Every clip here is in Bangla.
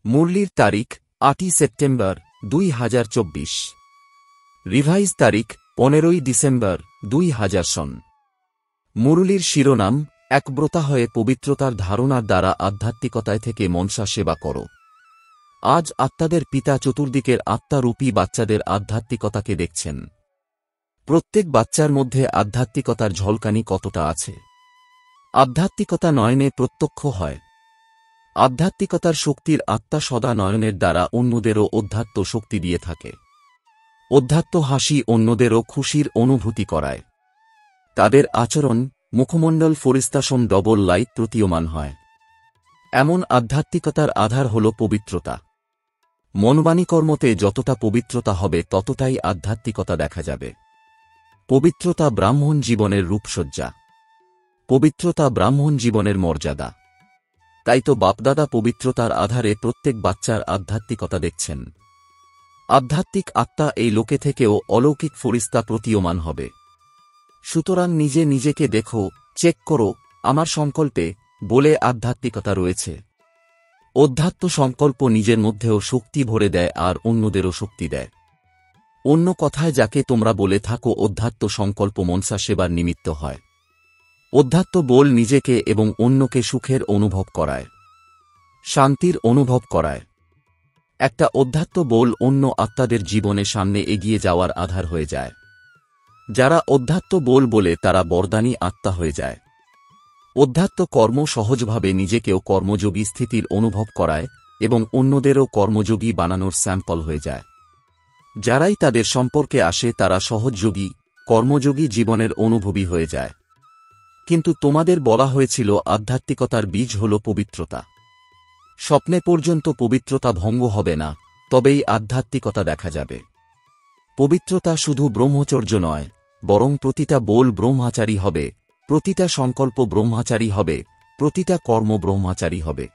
মুরলির তারিখ ৮ই সেপ্টেম্বর ২০২৪। রিভাইজ তারিখ ১৫ই ডিসেম্বর ২০০০ সন। মুরলির শিরোনাম একব্রতা হয়ে পবিত্রতার ধারণার দ্বারা আধ্যাত্মিকতায় থেকে মনসা সেবা করো। আজ আত্মাদের পিতা চতুর্দিকের আত্মারূপী বাচ্চাদের আধ্যাত্মিকতাকে দেখছেন। প্রত্যেক বাচ্চার মধ্যে আধ্যাত্মিকতার ঝলকানি কতটা আছে। আধ্যাত্মিকতা নয়নে প্রত্যক্ষ হয়। আধ্যাত্মিকতার শক্তির আত্মা সদা নয়নের দ্বারা অন্যদেরও অধ্যাত্ম শক্তি দিয়ে থাকে। অধ্যাত্ম হাসি অন্যদেরও খুশির অনুভূতি করায়। তাদের আচরণ মুখমণ্ডল ফরিস্তাসন ডবল লাইট প্রতীয়মান হয়। এমন আধ্যাত্মিকতার আধার হল পবিত্রতা। মনবাণীকর্মতে যতটা পবিত্রতা হবে ততটাই আধ্যাত্মিকতা দেখা যাবে। পবিত্রতা ব্রাহ্মণ জীবনের রূপসজ্জা। পবিত্রতা ব্রাহ্মণ জীবনের মর্যাদা। তাই তো বাপদাদা পবিত্রতার আধারে প্রত্যেক বাচ্চার আধ্যাত্মিকতা দেখছেন। আধ্যাত্মিক আত্মা এই লোকে থেকেও অলৌকিক ফরিস্তা প্রতীয়মান হবে। সুতরাং নিজে নিজেকে দেখো, চেক করো, আমার সংকল্পে বলে আধ্যাত্মিকতা রয়েছে। অধ্যাত্ম সংকল্প নিজের মধ্যেও শক্তি ভরে দেয় আর অন্যদেরও শক্তি দেয়। অন্য কথায় যাকে তোমরা বলে থাকো অধ্যাত্ম সংকল্প মনসা সেবার নিমিত্ত হয়। অধ্যাত্ম বল নিজেকে এবং অন্যকে সুখের অনুভব করায়, শান্তির অনুভব করায়। একটা অধ্যাত্ম বল অন্য আত্মাদের জীবনে সামনে এগিয়ে যাওয়ার আধার হয়ে যায়। যারা অধ্যাত্ম বল বলে তারা বরদানী আত্মা হয়ে যায়। অধ্যাত্ম কর্ম সহজভাবে নিজেকেও কর্মযোগী স্থিতির অনুভব করায় এবং অন্যদেরও কর্মযোগী বানানোর স্যাম্পল হয়ে যায়। যারাই তাদের সম্পর্কে আসে তারা সহজযোগী, কর্মযোগী জীবনের অনুভবী হয়ে যায়। কিন্তু তোমাদের বলা হয়েছিল আধ্যাত্মিকতার বীজ হল পবিত্রতা। স্বপ্নে পর্যন্ত পবিত্রতা ভঙ্গ হবে না, তবেই আধ্যাত্মিকতা দেখা যাবে। পবিত্রতা শুধু ব্রহ্মচর্য নয়, বরং প্রতিটা বোল ব্রহ্মচারী হবে, প্রতিটা সংকল্প ব্রহ্মচারী হবে, প্রতিটা কর্ম ব্রহ্মচারী হবে।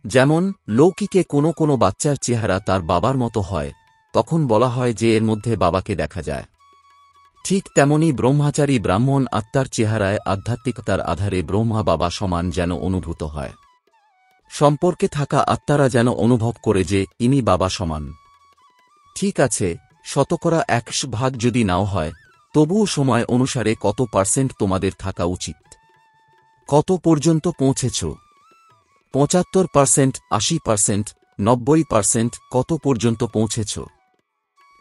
যেমন লৌকিকে কোনো কোনো বাচ্চার চেহারা তার বাবার মতো হয়, তখন বলা হয় যে এর মধ্যে বাবাকে দেখা যায়। ঠিক তেমনি ব্রহ্মচারী ব্রাহ্মণ আত্মার চেহারায় আধ্যাত্মিকতার আধারে ব্রহ্মা বাবা সমান যেন অনুভূত হয়। সম্পর্কে থাকা আত্মারা যেন অনুভব করে যে ইনি বাবা সমান। ঠিক আছে, ১০০% যদি নাও হয়, তবুও সময় অনুসারে কত পার্সেন্ট তোমাদের থাকা উচিত? কত পর্যন্ত পৌঁছেছ? ৭৫%, ৮০%, ৯০%, কত পর্যন্ত পৌঁছেছ?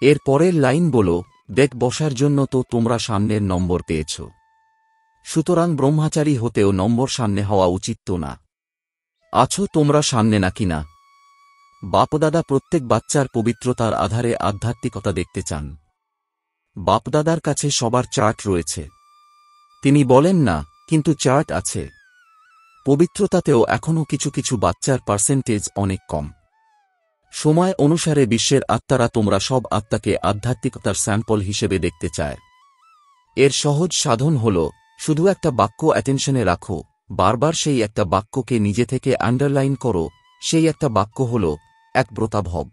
এর পরের লাইন বলো, দেখ বসার জন্য তো তোমরা সামনের নম্বর পেয়েছ। সুতরাং ব্রহ্মচারী হতেও নম্বর সামনে হওয়া উচিত তো না? আছো তোমরা সামনে নাকি না? বাপদাদা প্রত্যেক বাচ্চার পবিত্রতার আধারে আধ্যাত্মিকতা দেখতে চান। বাপদাদার কাছে সবার চার্ট রয়েছে। তিনি বলেন না, কিন্তু চার্ট আছে। পবিত্রতাতেও এখনও কিছু কিছু বাচ্চার পার্সেন্টেজ অনেক কম। সময় অনুসারে বিশ্বের আত্মারা তোমরা সব আত্মাকে আধ্যাত্মিকতার স্যাম্পল হিসেবে দেখতে চায়। এর সহজ সাধন হল শুধু একটা বাক্য অ্যাটেনশনে রাখো, বারবার সেই একটা বাক্যকে নিজে থেকে আন্ডারলাইন করো। সেই একটা বাক্য হল একব্রতা ভব।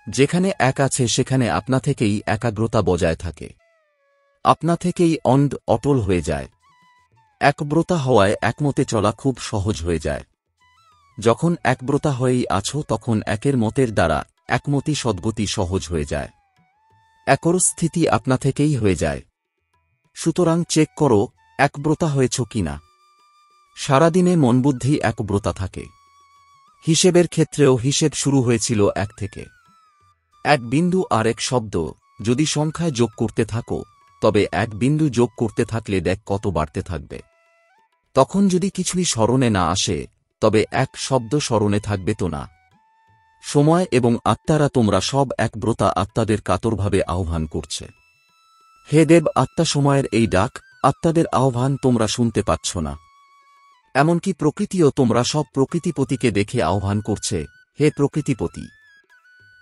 যেখানে এক আছে সেখানে আপনা থেকেই একাগ্রতা বজায় থাকে, আপনা থেকেই অটল হয়ে যায়। একব্রতা হওয়ায় একমতে চলা খুব সহজ হয়ে যায়। যখন একব্রতা হয়েই আছো তখন একের মতের দ্বারা একমতি সদ্গতি সহজ হয়ে যায়। একর স্থিতি আপনা থেকেই হয়ে যায়। সুতরাং চেক করো একব্রতা হয়েছ কিনা। সারাদিনে মনবুদ্ধি একব্রতা থাকে। হিসেবের ক্ষেত্রেও হিসেব শুরু হয়েছিল এক থেকে। এক বিন্দু আর এক শব্দ যদি সংখ্যায় যোগ করতে থাকো, তবে এক বিন্দু যোগ করতে থাকলে দেখ কত বাড়তে থাকবে। তখন যদি কিছুই স্মরণে না আসে, তবে এক শব্দ স্মরণে থাকবে তো না। সময় এবং আত্মারা তোমরা সব একব্রতা আত্মাদের কাতরভাবে আহ্বান করছে। হে দেব আত্মা, সময়ের এই ডাক, আত্মাদের আহ্বান তোমরা শুনতে পাচ্ছ না। এমনকি প্রকৃতিও তোমরা সব প্রকৃতিপতিকে দেখে আহ্বান করছে, হে প্রকৃতিপতি।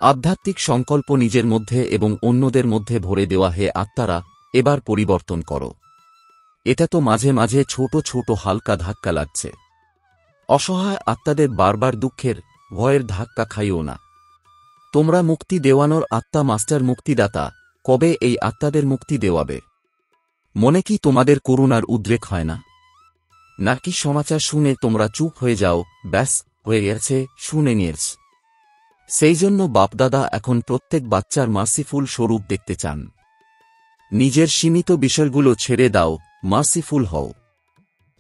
আধ্যাত্মিক সংকল্প নিজের মধ্যে এবং অন্যদের মধ্যে ভরে দেওয়া হে আত্মারা, এবার পরিবর্তন করো। এটা তো মাঝে মাঝে ছোট ছোট হালকা ধাক্কা লাগছে। অসহায় আত্মাদের বারবার দুঃখের, ভয়ের ধাক্কা খাইও না। তোমরা মুক্তি দেওয়ানোর আত্মা, মাস্টার মুক্তিদাতা, কবে এই আত্মাদের মুক্তি দেওয়াবে? মনে কি তোমাদের করুণার উদ্রেক হয় না? নাকি সমাচার শুনে তোমরা চুপ হয়ে যাও, ব্যাস হয়ে গেছে, শুনে নিয়েছ? সেই জন্য বাপদাদা এখন প্রত্যেক বাচ্চার মার্সিফুল স্বরূপ দেখতে চান। নিজের সীমিত বিষয়গুলো ছেড়ে দাও, মার্সিফুল হও।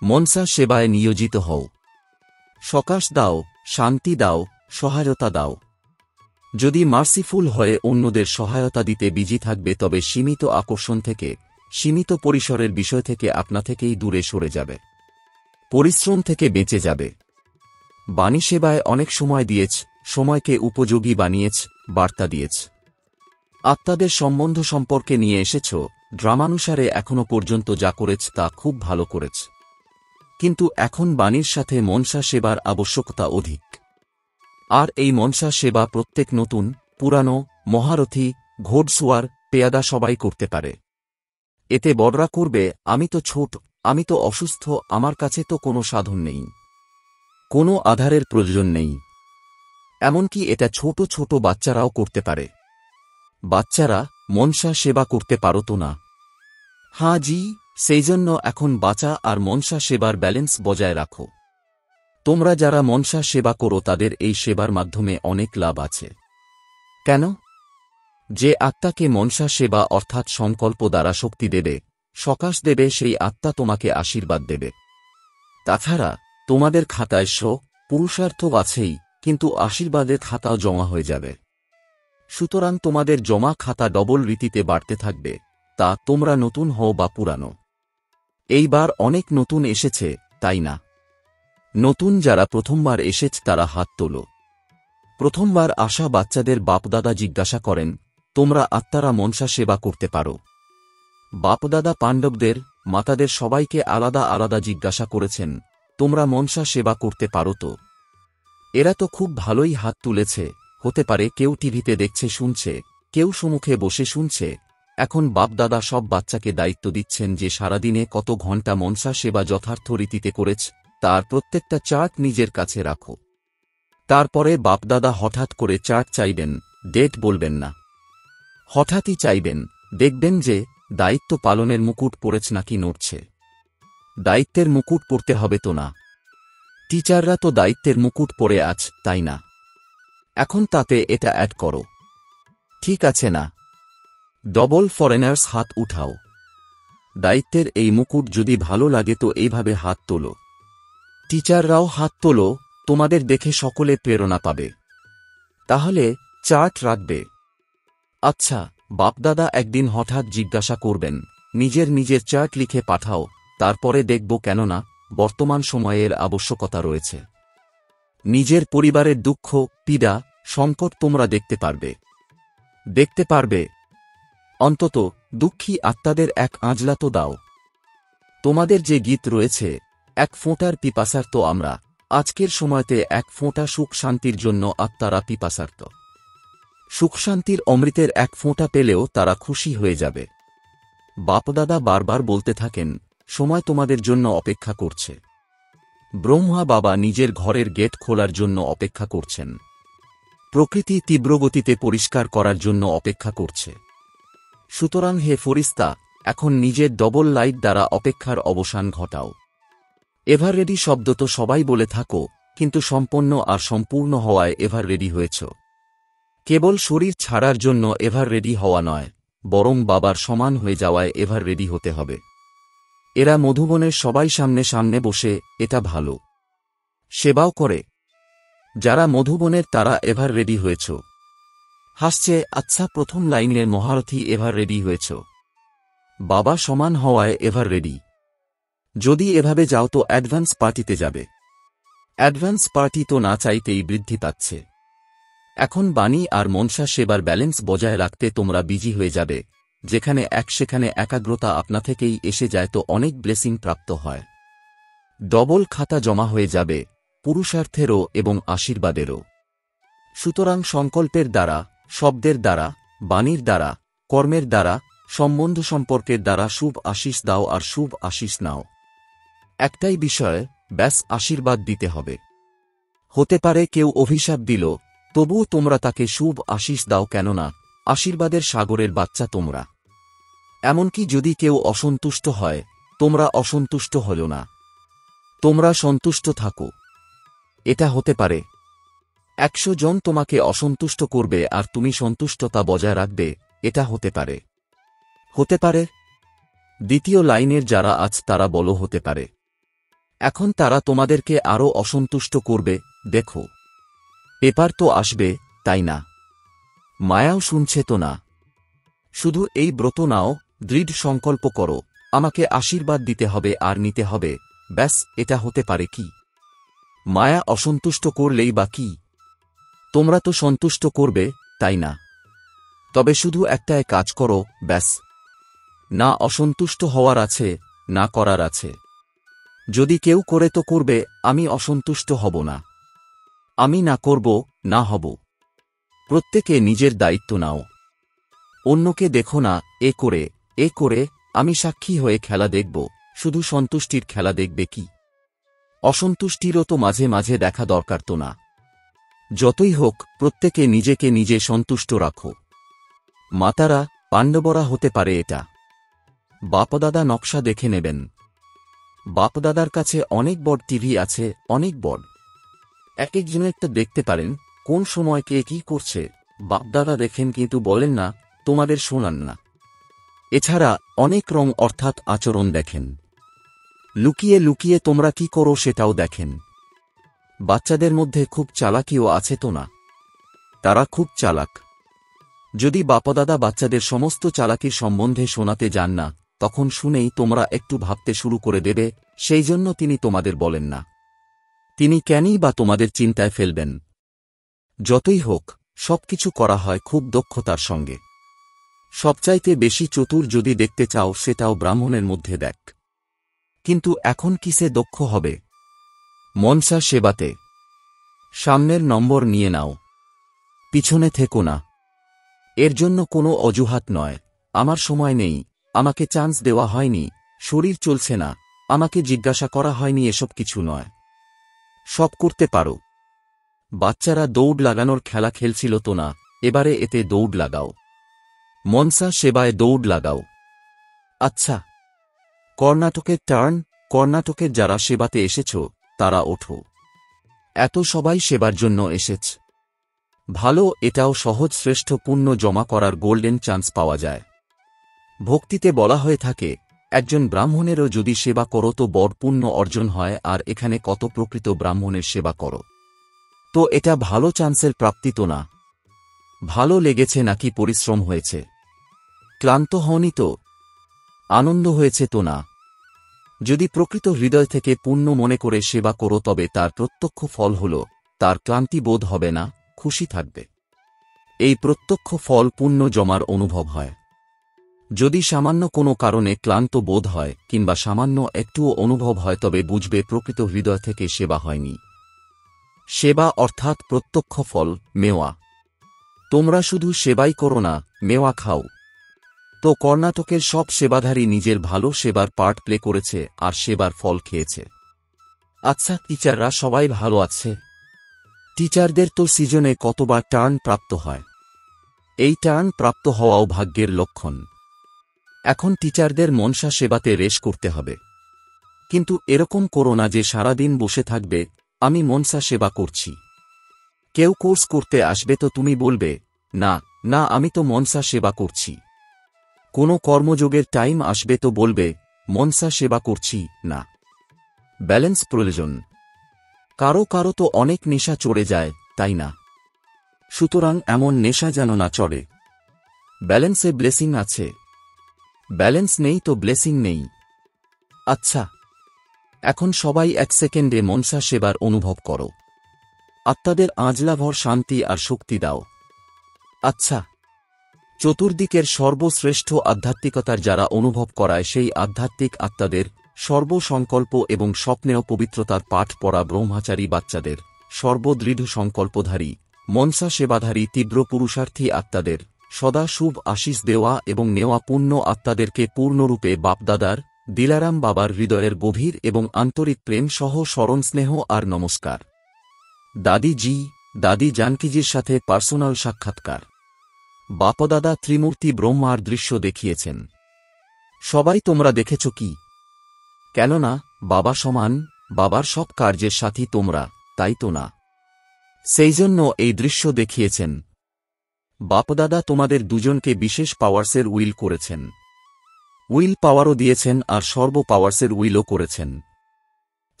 মনসা সেবায় নিয়োজিত হও। সকাশ দাও, শান্তি দাও, সহায়তা দাও। যদি মার্সিফুল হয়ে অন্যদের সহায়তা দিতে বিজি থাকবে তবে সীমিত আকর্ষণ থেকে, সীমিত পরিসরের বিষয় থেকে আপনা থেকেই দূরে সরে যাবে। পরিশ্রম থেকে বেঁচে যাবে। বাণী সেবায় অনেক সময় দিয়েছ, সময়কে উপযোগী বানিয়েছ, বার্তা দিয়েছ। আত্মাদের সম্বন্ধ সম্পর্কে নিয়ে এসেছ, ড্রামানুসারে এখনো পর্যন্ত যা করেছ তা খুব ভালো করেছ। কিন্তু এখন বাণীর সাথে মনসা সেবার আবশ্যকতা অধিক। আর এই মনসা সেবা প্রত্যেক নতুন, পুরানো, মহারথী, ঘোড়সওয়ার, পেয়াদা সবাই করতে পারে। এতে বড়রা করবে, আমি তো ছোট, আমি তো অসুস্থ, আমার কাছে তো কোনো সাধন নেই, কোনো আধারের প্রয়োজন নেই। এমনকি এটা ছোট ছোট বাচ্চারাও করতে পারে। বাচ্চারা মনসা সেবা করতে পারো তো না? হ্যাঁ জি, সেই জন্য এখন বাঁচা আর মনসা সেবার ব্যালেন্স বজায় রাখো। তোমরা যারা মনসা সেবা করো তাদের এই সেবার মাধ্যমে অনেক লাভ আছে। কেন? যে আত্মাকে মনসা সেবা অর্থাৎ সংকল্প দ্বারা শক্তি দেবে, সকাশ দেবে, সেই আত্মা তোমাকে আশীর্বাদ দেবে। তাছাড়া তোমাদের খাতায় পুরুষার্থ আছেই, কিন্তু আশীর্বাদের খাতাও জমা হয়ে যাবে। সুতরাং তোমাদের জমা খাতা ডবল রীতিতে বাড়তে থাকবে, তা তোমরা নতুন হও বা পুরানো। এইবার অনেক নতুন এসেছে, তাই না? নতুন যারা প্রথমবার এসেছ তারা হাত তোলো। প্রথমবার আসা বাচ্চাদের বাপদাদা জিজ্ঞাসা করেন, তোমরা আত্মারা মনসা সেবা করতে পারো? বাপদাদা পাণ্ডবদের, মাতাদের সবাইকে আলাদা আলাদা জিজ্ঞাসা করেছেন, তোমরা মনসা সেবা করতে পারো তো? এরা তো খুব ভালোই হাত তুলেছে। হতে পারে কেউ টিভিতে দেখছে, শুনছে, কেউ সম্মুখে বসে শুনছে। এখন বাপদাদা সব বাচ্চাকে দায়িত্ব দিচ্ছেন যে সারাদিনে কত ঘণ্টা মনসা সেবা যথার্থ রীতিতে করেছ তার প্রত্যেকটা চার্ট নিজের কাছে রাখো। তারপরে বাপদাদা হঠাৎ করে চার্ট চাইবেন, ডেট বলবেন না। হঠাৎই চাইবেন, দেখবেন যে দায়িত্ব পালনের মুকুট পড়েছ নাকি নড়ছে। দায়িত্বের মুকুট পড়তে হবে তো না? টিচাররা তো দায়িত্বের মুকুট পরে আছ, তাই না? এখন তাতে এটা অ্যাড করো। ঠিক আছে না? ডবল ফরেনার্স হাত উঠাও। দায়িত্বের এই মুকুট যদি ভালো লাগে তো এইভাবে হাত তোলো। টিচাররাও হাত তোলো, তোমাদের দেখে সকলে প্রেরণা পাবে। তাহলে চার্ট রাখবে। আচ্ছা, বাপদাদা একদিন হঠাৎ জিজ্ঞাসা করবেন, নিজের চার্ট লিখে পাঠাও, তারপরে দেখব, কেননা বর্তমান সময়ের আবশ্যকতা রয়েছে। নিজের পরিবারের দুঃখ, পীড়া, সংকট তোমরা দেখতে পারবে। অন্তত দুঃখী আত্মাদের এক আঁজলা তো দাও। তোমাদের যে গীত রয়েছে, এক ফোঁটার পিপাসার্ত আমরা, আজকের সময়তে এক ফোঁটা সুখ শান্তির জন্য আত্মারা পিপাসার্ত। সুখ শান্তির অমৃতের এক ফোঁটা পেলেও তারা খুশি হয়ে যাবে। বাপদাদা বারবার বলতে থাকেন, সময় তোমাদের জন্য অপেক্ষা করছে। ব্রহ্মা বাবা নিজের ঘরের গেট খোলার জন্য অপেক্ষা করছেন। প্রকৃতি তীব্রগতিতে পরিষ্কার করার জন্য অপেক্ষা করছে। সুতরাং হে ফরিস্তা, এখন নিজের ডবল লাইট দ্বারা অপেক্ষার অবসান ঘটাও। এভার রেডি শব্দ তো সবাই বলে থাকো, কিন্তু সম্পন্ন আর সম্পূর্ণ হওয়ায় এভার রেডি হয়েছ। কেবল শরীর ছাড়ার জন্য এভার রেডি হওয়া নয়, বরং বাবার সমান হয়ে যাওয়ায় এভার রেডি হতে হবে। এরা মধুবনের সবাই সামনে সামনে বসে, এটা ভালো সেবাও করে। যারা মধুবনের তারা এভার রেডি হয়েছ। হাসছে, আচ্ছা, প্রথম লাইনের মহারথী এভার রেডি হয়েছ। বাবা সমান হওয়ায় এভার রেডি। যদি এভাবে যাও তো অ্যাডভান্স পার্টিতে যাবে। অ্যাডভান্স পার্টি তো না চাইতেই বৃদ্ধি পাচ্ছে। এখন বাণী আর মনসা সেবার ব্যালেন্স বজায় রাখতে তোমরা বিজি হয়ে যাবে। যেখানে সেখানে একাগ্রতা আপনা থেকেই এসে যায় তো অনেক ব্লেসিং প্রাপ্ত হয়। ডবল খাতা জমা হয়ে যাবে, পুরুষার্থেরও এবং আশীর্বাদেরও। সুতরাং সংকল্পের দ্বারা, শব্দের দ্বারা, বাণীর দ্বারা, কর্মের দ্বারা, সম্বন্ধ সম্পর্কের দ্বারা শুভ আশিস দাও আর শুভ আশিস নাও। একটাই বিষয়, ব্যাস আশীর্বাদ দিতে হবে। হতে পারে কেউ অভিশাপ দিল, তবুও তোমরা তাকে শুভ আশিস দাও, কেননা আশীর্বাদের সাগরের বাচ্চা তোমরা। এমনকি যদি কেউ অসন্তুষ্ট হয়, তোমরা অসন্তুষ্ট হলো না, তোমরা সন্তুষ্ট থাকো। এটা হতে পারে। 100 জন তোমাকে অসন্তুষ্ট করবে আর তুমি সন্তুষ্টতা বজায় রাখবে, এটা হতে পারে। হতে পারে। দ্বিতীয় লাইনের যারা আজ তারা বলো হতে পারে। এখন তারা তোমাদেরকে আরও অসন্তুষ্ট করবে, দেখো। পেপার তো আসবে, তাই না? মায়াও শুনছে তো না? শুধু এই ব্রত নাও, দৃঢ় সংকল্প করো, আমাকে আশীর্বাদ দিতে হবে আর নিতে হবে, ব্যাস। এটা হতে পারে কি? মায়া অসন্তুষ্ট করলেই বা কি? তোমরা তো সন্তুষ্ট করবে, তাই না? তবে শুধু একটাই কাজ করো, ব্যাস। না অসন্তুষ্ট হওয়ার আছে, না করার আছে। যদি কেউ করে তো করবে, আমি অসন্তুষ্ট হব না। আমি না করব, না হব। প্রত্যেকে নিজের দায়িত্ব নাও। অন্যকে দেখো না, এ করে আমি সাক্ষী হয়ে খেলা দেখব, শুধু সন্তুষ্টির খেলা দেখবে কি? অসন্তুষ্টিরও তো মাঝে মাঝে দেখা দরকার তো না? যতই হোক, প্রত্যেকে নিজেকে নিজে সন্তুষ্ট রাখো। মাতারা, পাণ্ডবরা হতে পারে এটা। বাপদাদা নকশা দেখে নেবেন। বাপদাদার কাছে অনেক বড় টিভি আছে, অনেক বড়। এক একজনেরটা দেখতে পারেন, কোন সময় কে কি করছে বাপদাদা দেখেন, কিন্তু বলেন না, তোমাদের শোনান না। এছাড়া অনেক রং অর্থাৎ আচরণ দেখেন। লুকিয়ে লুকিয়ে তোমরা কি করো সেটাও দেখেন। বাচ্চাদের মধ্যে খুব চালাকিও আছে তো না? তারা খুব চালাক। যদি বাপদাদা বাচ্চাদের সমস্ত চালাকির সম্বন্ধে শোনাতে যান না, তখন শুনেই তোমরা একটু ভাবতে শুরু করে দেবে, সেই জন্য তিনি তোমাদের বলেন না। তিনি কেনই বা তোমাদের চিন্তায় ফেলবেন? যতই হোক, সবকিছু করা হয় খুব দক্ষতার সঙ্গে। সবচাইতে বেশি চতুর যদি দেখতে চাও, সেটাও ব্রাহ্মণের মধ্যে দেখ। কিন্তু এখন কিসে দক্ষ হবে? মনসা সেবাতে। সামনের নম্বর নিয়ে নাও, পিছনে থেকো না। এর জন্য কোনো অজুহাত নয়, আমার সময় নেই, আমাকে চান্স দেওয়া হয়নি, শরীর চলছে না, আমাকে জিজ্ঞাসা করা হয়নি, এসব কিছু নয়। সব করতে পারো। বাচ্চারা দৌড় লাগানোর খেলা খেলছিল তো না, এবারে এতে দৌড় লাগাও। মনসা সেবায় দৌড় লাগাও। আচ্ছা, কর্ণাটকের টার্ন। কর্ণাটকের যারা সেবাতে এসেছ, তারা ওঠো। এত সবাই সেবার জন্য এসেছ। ভালো, এটাও সহজ। শ্রেষ্ঠ পুণ্য জমা করার গোল্ডেন চান্স পাওয়া যায়। ভক্তিতে বলা হয়ে থাকে, একজন ব্রাহ্মণেরও যদি সেবা করো তো বড় পুণ্য অর্জন হয়, আর এখানে কত প্রকৃত ব্রাহ্মণের সেবা করো। তো এটা ভালো চান্সের প্রাপ্তি তো না? ভালো লেগেছে নাকি পরিশ্রম হয়েছে? ক্লান্ত হওনি তো? আনন্দ হয়েছে তো না? যদি প্রকৃত হৃদয় থেকে পুণ্য মনে করে সেবা করো, তবে তার প্রত্যক্ষ ফল হল তার ক্লান্তি বোধ হবে না, খুশি থাকবে। এই প্রত্যক্ষ ফল পুণ্য জমার অনুভব হয়। যদি সামান্য কোনো কারণে ক্লান্ত বোধ হয় কিংবা সামান্য একটুও অনুভব হয়, তবে বুঝবে প্রকৃত হৃদয় থেকে সেবা হয়নি। সেবা অর্থাৎ প্রত্যক্ষ ফল, মেওয়া। তোমরা শুধু সেবাই করো না, মেওয়া খাও। তো কর্ণাটকের সব সেবাধারী নিজের ভালো সেবার পার্ট প্লে করেছে আর সেবার ফল খেয়েছে। আচ্ছা, টিচাররা সবাই ভালো আছে? টিচারদের তো সিজনে কতবার টার্ন প্রাপ্ত হয়। এই টার্ন প্রাপ্ত হওয়াও ভাগ্যের লক্ষণ। এখন টিচারদের মনসা সেবাতে রেশ করতে হবে। কিন্তু এরকম করো না যে সারাদিন বসে থাকবে, আমি মনসা সেবা করছি। কেউ কোর্স করতে আসবে তো তুমি বলবে, না না, আমি তো মনসা সেবা করছি। কোনো কর্মযোগের টাইম আসবে তো বলবে, মনসা সেবা করছি না। ব্যালেন্স প্রয়োজন। কারো কারো তো অনেক নেশা চড়ে যায়, তাই না? সুতরাং এমন নেশা যেন না চড়ে। ব্যালেন্সে ব্লেসিং আছে। ব্যালেন্স নেই তো ব্লেসিং নেই। আচ্ছা, এখন সবাই এক সেকেন্ডে মনসা সেবার অনুভব করো। আত্মাদের আঁজলাভর শান্তি আর শক্তি দাও। আচ্ছা, চতুর্দিকের সর্বশ্রেষ্ঠ আধ্যাত্মিকতার যারা অনুভব করায়, সেই আধ্যাত্মিক আত্মাদের সর্বসংকল্প এবং স্বপ্নেও পবিত্রতার পাঠ পড়া ব্রহ্মচারী বাচ্চাদের সর্বদৃঢ় সংকল্পধারী মনসা সেবাধারী তীব্র পুরুষার্থী আত্মাদের সদা শুভ আশিস দেওয়া এবং নেওয়া পুণ্য আত্মাদেরকে পূর্ণরূপে বাপদাদার দিলারাম বাবার হৃদয়ের গভীর এবং আন্তরিক প্রেম সহ স্মরণ স্নেহ আর নমস্কার। দাদিজি, দাদি জানকীজির সাথে পার্সোনাল সাক্ষাৎকার। বাপদাদা ত্রিমূর্তি ব্রহ্মার দৃশ্য দেখিয়েছেন। সবাই তোমরা দেখেছ কি? কেননা বাবা সমান, বাবার সব কার্যের সাথী তোমরা, তাই তো না? সেই জন্য এই দৃশ্য দেখিয়েছেন। বাপদাদা তোমাদের দুজনকে বিশেষ পাওয়ার্সের উইল করেছেন, উইল পাওয়ারও দিয়েছেন আর সর্ব পাওয়ার্সের উইলও করেছেন।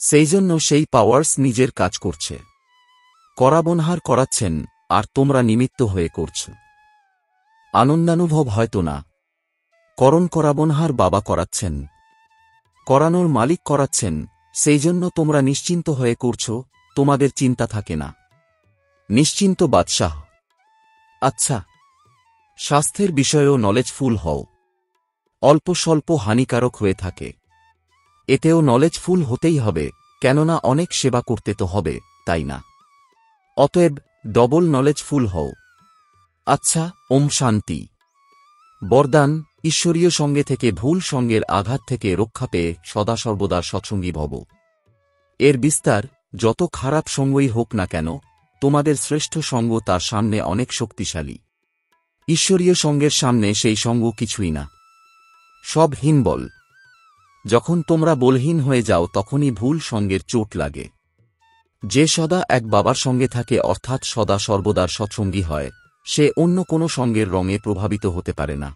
সেই জন্য সেই পাওয়ার্স নিজের কাজ করছে, করাবনহার করাচ্ছেন, আর তোমরা নিমিত্ত হয়ে করছ। আনন্দানুভব হয়তো না, করাবনহার বাবা করাচ্ছেন, করানোর মালিক করাচ্ছেন, সেই জন্য তোমরা নিশ্চিন্ত হয়ে করছ, তোমাদের চিন্তা থাকে না। নিশ্চিন্ত বাদশাহ। আচ্ছা, স্বাস্থ্যের বিষয়েও নলেজফুল হও। অল্প স্বল্প হানিকারক হয়ে থাকে, এতেও নলেজফুল হতেই হবে, কেননা অনেক সেবা করতে তো হবে, তাই না? অতএব ডবল নলেজফুল হও। আচ্ছা, ওম শান্তি। বরদান, ঈশ্বরীয় সঙ্গে থেকে ভুল সঙ্গের আঘাত থেকে রক্ষা পেয়ে সদা সর্বদা সৎসঙ্গী ভব। এর বিস্তার, যত খারাপ সঙ্গই হোক না কেন, তোমাদের শ্রেষ্ঠ সঙ্গ তার সামনে অনেক শক্তিশালী। ঈশ্বরীয় সঙ্গের সামনে সেই সঙ্গ কিছুই না, সব হীনবল। যখন তোমরা বলহীন হয়ে যাও তখনই ভুল সঙ্গের চোট লাগে। যে সদা এক বাবার সঙ্গে থাকে অর্থাৎ সদা সর্বদার সৎসঙ্গী হয়, সে অন্য কোনো সঙ্গের রঙে প্রভাবিত হতে পারে না।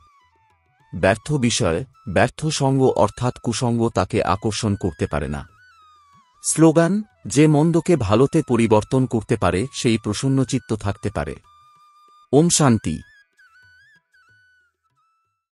ব্যর্থ বিষয়, ব্যর্থ সঙ্গ অর্থাৎ কুসঙ্গ তাকে আকর্ষণ করতে পারে না। স্লোগান, যে মন্দকে ভালোতে পরিবর্তন করতে পারে সেই প্রসন্নচিত্ত থাকতে পারে। ওম শান্তি।